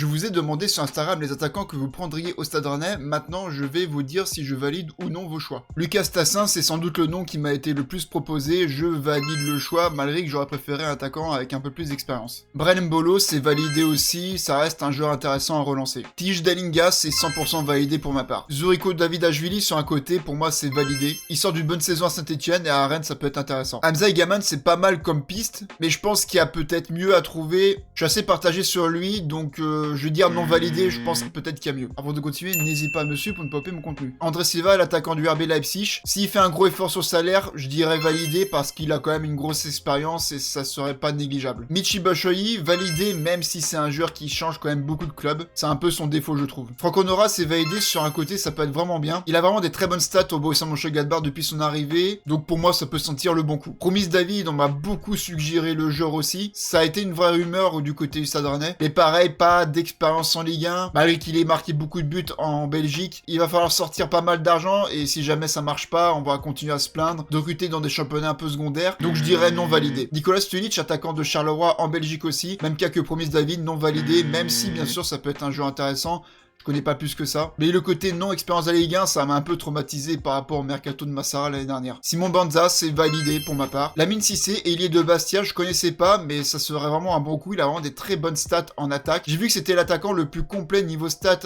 Je vous ai demandé sur Instagram les attaquants que vous prendriez au Stade Rennais, maintenant je vais vous dire si je valide ou non vos choix. Lucas Tassin, c'est sans doute le nom qui m'a été le plus proposé, je valide le choix malgré que j'aurais préféré un attaquant avec un peu plus d'expérience. Brel Mbolo, c'est validé aussi, ça reste un joueur intéressant à relancer. Tige Dalinga, c'est 100% validé pour ma part. Zuriko Davidashvili sur un côté, pour moi c'est validé. Il sort d'une bonne saison à Saint-Etienne et à Rennes ça peut être intéressant. Hamza Egaman, c'est pas mal comme piste, mais je pense qu'il y a peut-être mieux à trouver. Je suis assez partagé sur lui, donc je vais dire non validé, je pense peut-être qu'il y a mieux. Avant de continuer, n'hésite pas à me suivre pour ne pas couper mon contenu. André Silva, l'attaquant du RB Leipzig, s'il fait un gros effort sur le salaire, je dirais validé parce qu'il a quand même une grosse expérience et ça serait pas négligeable. Michi Batshuayi, validé même si c'est un joueur qui change quand même beaucoup de clubs. C'est un peu son défaut je trouve. Franco Nora, c'est validé sur un côté, ça peut être vraiment bien. Il a vraiment des très bonnes stats au Borussia Mönchengladbach depuis son arrivée, donc pour moi ça peut sentir le bon coup. Promise David, on m'a beaucoup suggéré le joueur aussi. Ça a été une vraie rumeur du côté du Stade Rennais. Mais pareil, pas d'expérience en Ligue 1. Malgré qu'il ait marqué beaucoup de buts en Belgique, il va falloir sortir pas mal d'argent et si jamais ça marche pas, on va continuer à se plaindre de recruter dans des championnats un peu secondaires. Donc je dirais non validé. Nicolas Stunic, attaquant de Charleroi en Belgique aussi, même cas que Promise David, non validé, même si bien sûr ça peut être un jeu intéressant. Je connais pas plus que ça. Mais le côté non-expérience de la Ligue 1, ça m'a un peu traumatisé par rapport au mercato de Massara l'année dernière. Simon Banza, c'est validé pour ma part. Lamine Cissé, ailier de Bastia, je connaissais pas, mais ça serait vraiment un bon coup. Il a vraiment des très bonnes stats en attaque. J'ai vu que c'était l'attaquant le plus complet niveau stats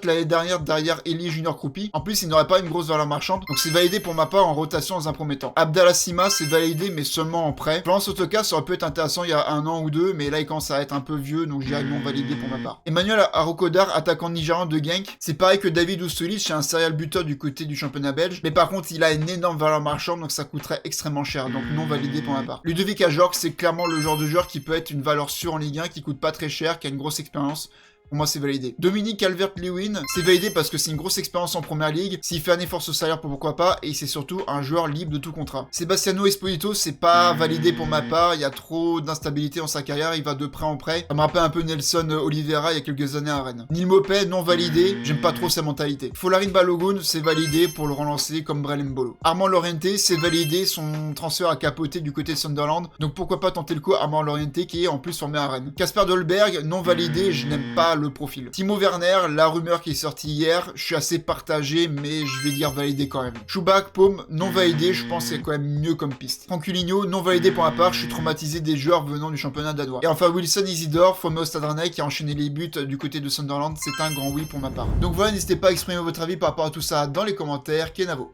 l'année dernière derrière Elie Junior Kroupi. En plus, il n'aurait pas une grosse valeur marchande, donc c'est validé pour ma part en rotation dans un premier temps. Abdallah Sima, c'est validé, mais seulement en prêt. Florence Otoka, ça aurait pu être intéressant il y a 1 an ou 2, mais là, il commence à être un peu vieux, donc je dirais non validé pour ma part. Emmanuel Arokodar, attaquant nigérian de Genk. C'est pareil que David Oustolic, c'est un serial buteur du côté du championnat belge, mais par contre il a une énorme valeur marchande, donc ça coûterait extrêmement cher, donc non validé pour ma part. Ludovic Ajorc, c'est clairement le genre de joueur qui peut être une valeur sûre en Ligue 1, qui coûte pas très cher, qui a une grosse expérience. Pour moi, c'est validé. Dominique Calvert-Lewin, c'est validé parce que c'est une grosse expérience en première ligue. S'il fait un effort sur salaire, pourquoi pas. Et c'est surtout un joueur libre de tout contrat. Sebastiano Esposito, c'est pas validé pour ma part. Il y a trop d'instabilité dans sa carrière. Il va de près en près. Ça me rappelle un peu Nelson Oliveira il y a quelques années à Rennes. Neil Maupay, non validé. J'aime pas trop sa mentalité. Folarin Balogun, c'est validé pour le relancer comme Brel Mbolo. Armand Lorienté, c'est validé. Son transfert a capoté du côté de Sunderland. Donc pourquoi pas tenter le coup à Armand Lorienté qui est en plus formé à Rennes. Kasper Dolberg, non validé. Je n'aime pas le profil. Timo Werner, la rumeur qui est sortie hier, je suis assez partagé, mais je vais dire validé quand même. Choubac, Paume, non validé, je pense que c'est quand même mieux comme piste. Franculinho, non validé pour ma part, je suis traumatisé des joueurs venant du championnat danois. Et enfin Wilson Isidore, formé au Stade Rennais, qui a enchaîné les buts du côté de Sunderland, c'est un grand oui pour ma part. Donc voilà, n'hésitez pas à exprimer votre avis par rapport à tout ça dans les commentaires. Kenavo.